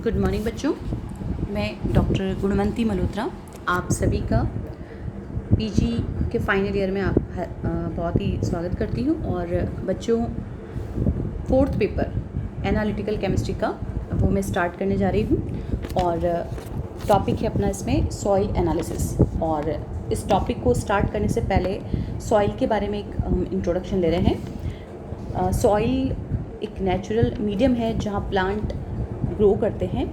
Good morning बच्चों, मैं doctor गुणवंती Malhotra आप सभी का पीजी के फाइनल ईयर में बहुत ही स्वागत करती हूँ। और बच्चों, फोर्थ पेपर एनालिटिकल केमिस्ट्री का वो मैं स्टार्ट करने जा रही हूँ और टॉपिक है अपना इसमें सॉइल एनालिसिस। और इस टॉपिक को स्टार्ट करने से पहले सॉइल के बारे में एक हम इंट्रोडक्शन ले रहे हैं। सॉइल एक नेचुरल मीडियम है जहाँ प्लांट ग्रो करते हैं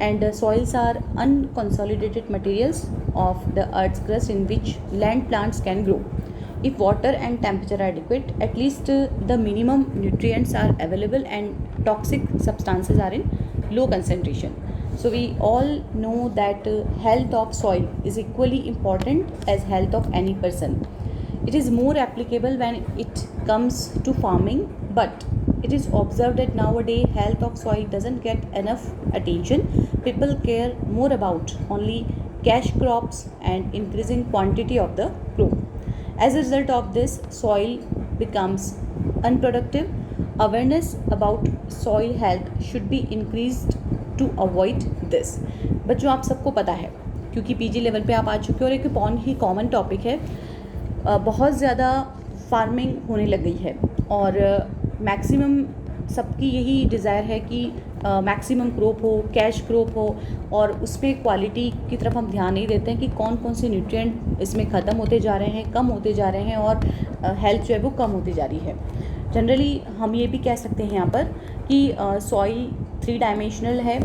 and soils are unconsolidated materials of the earth's crust in which land plants can grow. If water and temperature are adequate, at least the minimum nutrients are available and toxic substances are in low concentration. So we all know that health of soil is equally important as health of any person. It is more applicable when it comes to farming, but it is observed that nowadays health of soil doesn't get enough attention. People care more about only cash crops and increasing quantity of the crop. As a result of this, soil becomes unproductive. Awareness about soil health should be increased to avoid this. बच्चों, आप सबको पता है क्योंकि PG level पे आप आ चुके हो और एक बहुत ही कॉमन टॉपिक है। बहुत ज़्यादा फार्मिंग होने लग गई है और मैक्सिमम सबकी यही डिज़ायर है कि मैक्सिमम क्रॉप हो, कैश क्रॉप हो, और उसमें क्वालिटी की तरफ हम ध्यान नहीं देते हैं कि कौन कौन से न्यूट्रिएंट इसमें ख़त्म होते जा रहे हैं, कम होते जा रहे हैं और हेल्थ जो है वो कम होती जा रही है। जनरली हम ये भी कह सकते हैं यहाँ पर कि सॉइल 3 डायमेंशनल है,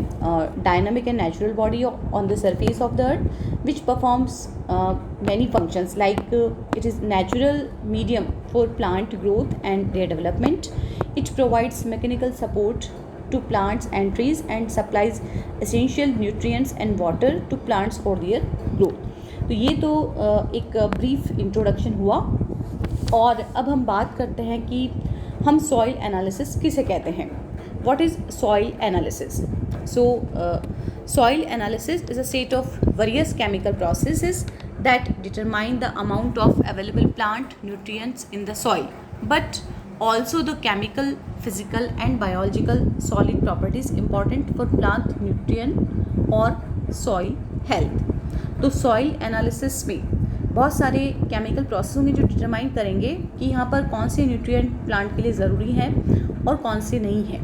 dynamic and natural body on the surface of the earth which performs many functions like it is natural medium for plant growth and their development. It provides mechanical support to plants and trees and supplies essential nutrients and water to plants for their growth. तो ये तो एक brief introduction हुआ और अब हम बात करते हैं कि हम सॉइल एनालिसिस किसे कहते हैं। What is soil analysis? So soil analysis is a set of various chemical processes that determine the amount of available plant nutrients in the soil, but also the chemical, physical and biological solid properties important for plant nutrient और soil health. तो soil analysis में बहुत सारे chemical process होंगे जो determine करेंगे कि यहाँ पर कौन से न्यूट्रिएंट प्लांट के लिए ज़रूरी हैं और कौन से नहीं हैं।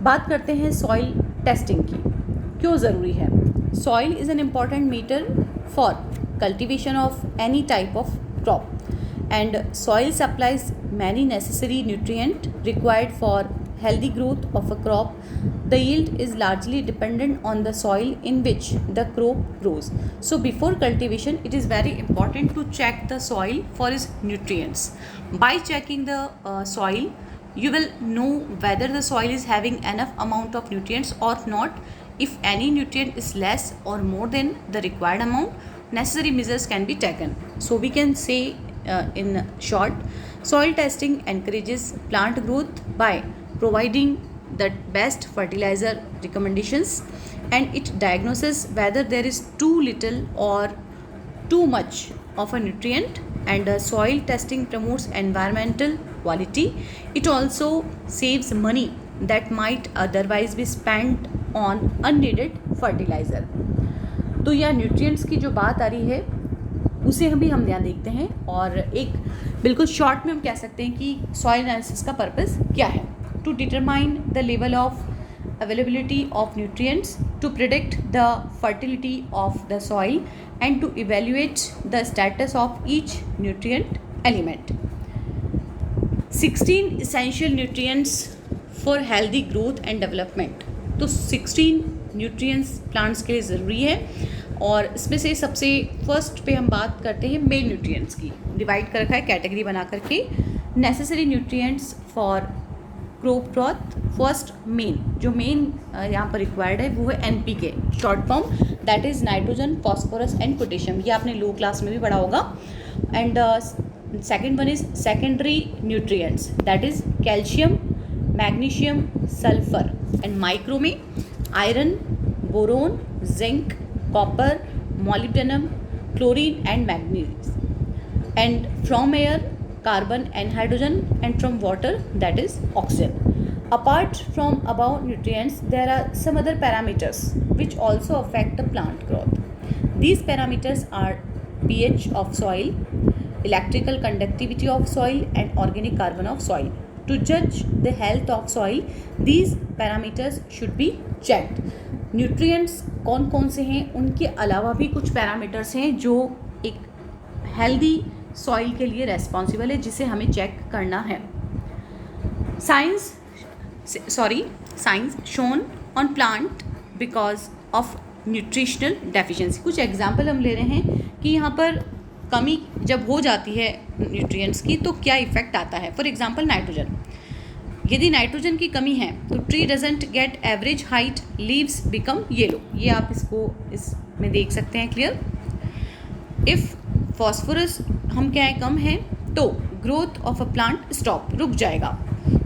बात करते हैं सॉइल टेस्टिंग की, क्यों ज़रूरी है। Soil is an important matter for cultivation of any type of crop and soil supplies many necessary nutrient required for healthy growth of a crop. The yield is largely dependent on the soil in which the crop grows. So before cultivation, it is very important to check the soil for its nutrients. By checking the soil, you will know whether the soil is having enough amount of nutrients or not. If any nutrient is less or more than the required amount, necessary measures can be taken. So we can say in short, soil testing encourages plant growth by providing the best fertilizer recommendations, and it diagnoses whether there is too little or too much of a nutrient, and soil testing promotes environmental quality. It also saves money that might otherwise be spent on unneeded fertilizer. तो यह nutrients की जो बात आ रही है उसे हम ध्यान देखते हैं और एक बिल्कुल शॉर्ट में हम कह सकते हैं कि सॉइल एनालिसिस का पर्पस क्या है। To determine the level of availability of nutrients, to predict the fertility of the soil, and to evaluate the status of each nutrient element. 16 essential nutrients for healthy growth and development. तो 16 nutrients plants के लिए ज़रूरी है और इसमें से सबसे first पे हम बात करते हैं मेन न्यूट्रिएंट्स की। डिवाइड कर रखा है कैटेगरी बना करके। Necessary nutrients for crop growth, first main जो मेन यहाँ पर रिक्वायर्ड है वो है NPK, short form, that is nitrogen, phosphorus and potassium. ये आपने लो क्लास में भी पढ़ा होगा। And second one is secondary nutrients, that is calcium, magnesium, sulphur, and micro में iron, boron, zinc, copper, molybdenum, chlorine and manganese, and from air carbon and hydrogen, and from water that is oxygen. Apart from above nutrients, there are some other parameters which also affect the plant growth. These parameters are pH of soil, electrical conductivity of soil, and organic carbon of soil. To judge the health of soil, these parameters should be checked. Nutrients कौन कौन से हैं, उनके अलावा भी कुछ parameters हैं जो एक हेल्दी सॉइल के लिए रेस्पॉन्सिबल है, जिसे हमें चेक करना है. Science shown on plant because of nutritional deficiency. कुछ एग्जाम्पल हम ले रहे हैं कि यहाँ पर कमी जब हो जाती है न्यूट्रिएंट्स की तो क्या इफेक्ट आता है. For example nitrogen. यदि नाइट्रोजन की कमी है तो tree doesn't get average height, leaves become yellow. ये आप इसमें देख सकते हैं क्लियर. इफ़ फॉस्फोरस हम क्या है कम है तो growth of a plant stop, रुक जाएगा.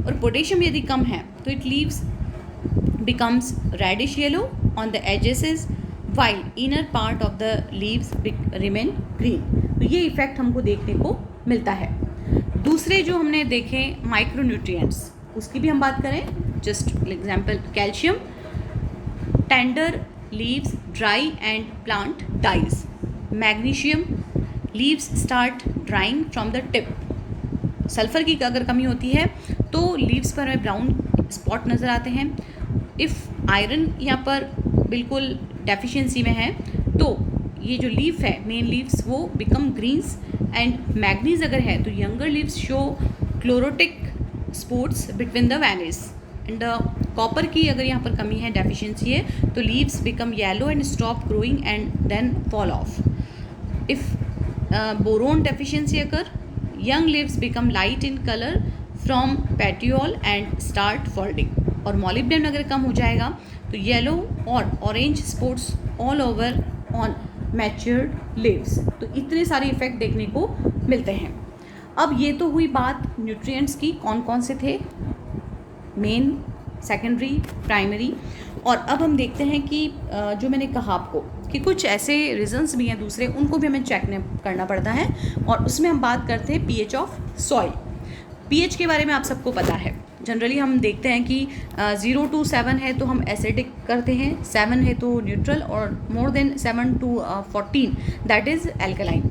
और पोटेशियम यदि कम है तो it leaves becomes reddish yellow on the edges while inner part of the leaves remain green. तो ये इफेक्ट हमको देखने को मिलता है. दूसरे जो हमने देखे माइक्रोन्यूट्रिएंट्स, उसकी भी हम बात करें. Just example calcium, tender leaves dry and plant dies. Magnesium, leaves start drying from the tip. Sulphur की अगर कमी होती है तो लीव्स पर हमें ब्राउन स्पॉट नज़र आते हैं. इफ़ आयरन यहाँ पर बिल्कुल डेफिशिएंसी में है तो ये जो लीफ है मेन लीव्स वो बिकम ग्रीन्स. एंड मैग्नीज अगर है तो younger leaves show chlorotic spots between the veins. And copper की अगर यहाँ पर कमी है, डेफिशिएंसी है, तो leaves become yellow and stop growing and then fall off. If boron deficiency अगर, young leaves become light in colour from petiole and start folding. और मॉलिब्डेनम अगर कम हो जाएगा तो येलो और orange spots all over on matured leaves. तो इतने सारे इफेक्ट देखने को मिलते हैं. अब ये तो हुई बात न्यूट्रिएंट्स की, कौन कौन से थे, मेन, सेकेंडरी, प्राइमरी. और अब हम देखते हैं कि जो मैंने कहा आपको कि कुछ ऐसे रीजंस भी हैं दूसरे, उनको भी हमें चेक करना पड़ता है. और उसमें हम बात करते हैं पीएच ऑफ सॉइल. पीएच के बारे में आप सबको पता है. जनरली हम देखते हैं कि 0 to 7 है तो हम एसिडिक करते हैं, 7 है तो न्यूट्रल, और more than 7 to 14 that is alkaline.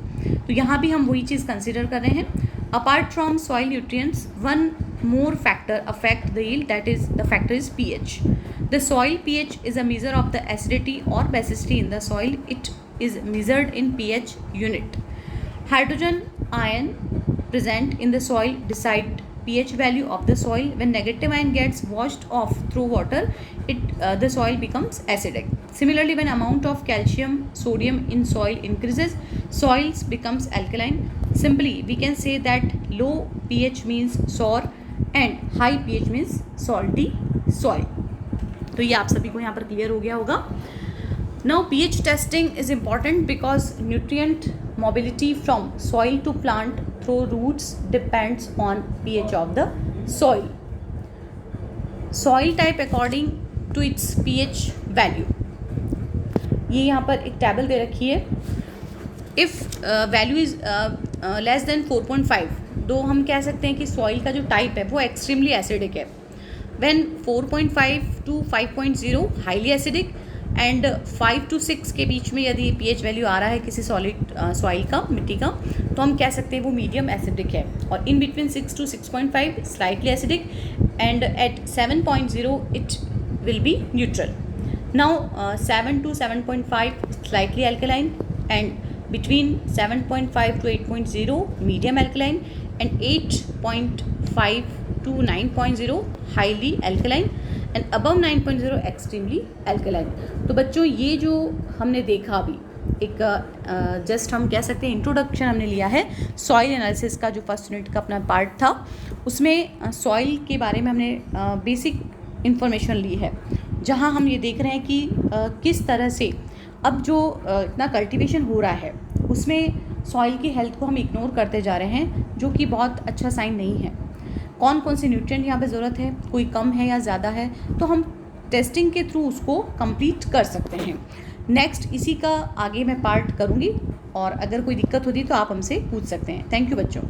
तो यहाँ भी हम वही चीज़ कंसिडर कर रहे हैं. Apart from soil nutrients, one more factor affect the yield, that is the factor is pH. The soil pH is a measure of the acidity or basicity in the soil. It is measured in pH unit. Hydrogen ion present in the soil decide pH value of the soil. When negative ion gets washed off through water, the soil becomes acidic. Similarly, when amount of calcium, sodium in soil increases, soils becomes alkaline. Simply, we can say that low pH means sour and high pH means salty soil. तो ये आप सभी को यहाँ पर clear हो गया होगा. Now pH testing is important because nutrient mobility from soil to plant through roots depends on pH of the soil. Soil type according to its pH value. ये यहाँ पर एक टेबल दे रखी है. If value is less than 4.5, तो हम कह सकते हैं कि सॉइल का जो टाइप है वो एक्सट्रीमली एसिडिक है. When 4.5 to 5.0 highly acidic, and 5 to 6 के बीच में यदि पीएच वैल्यू आ रहा है किसी सॉलिड सॉइल का, मिट्टी का, तो हम कह सकते हैं वो मीडियम एसिडिक है. और in between 6 to 6.5 slightly acidic, and at 7.0 it will be neutral. Now 7 to 7.5 slightly alkaline, and between 7.5 to 8.0 medium alkaline, and 8.5 to 9.0 highly alkaline, and above 9.0 extremely alkaline. तो बच्चों ये जो हमने देखा अभी एक जस्ट हम कह सकते हैं इंट्रोडक्शन हमने लिया है सॉइल एनालिसिस का, जो फर्स्ट यूनिट का अपना पार्ट था. उसमें सॉइल के बारे में हमने बेसिक इंफॉर्मेशन ली है, जहाँ हम ये देख रहे हैं कि किस तरह से अब जो इतना कल्टीवेशन हो रहा है उसमें सॉइल की हेल्थ को हम इग्नोर करते जा रहे हैं, जो कि बहुत अच्छा साइन नहीं है. कौन कौन से न्यूट्रिएंट यहाँ पे ज़रूरत है, कोई कम है या ज़्यादा है, तो हम टेस्टिंग के थ्रू उसको कंप्लीट कर सकते हैं. नेक्स्ट इसी का आगे मैं पार्ट करूँगी, और अगर कोई दिक्कत होती तो आप हमसे पूछ सकते हैं. थैंक यू बच्चों.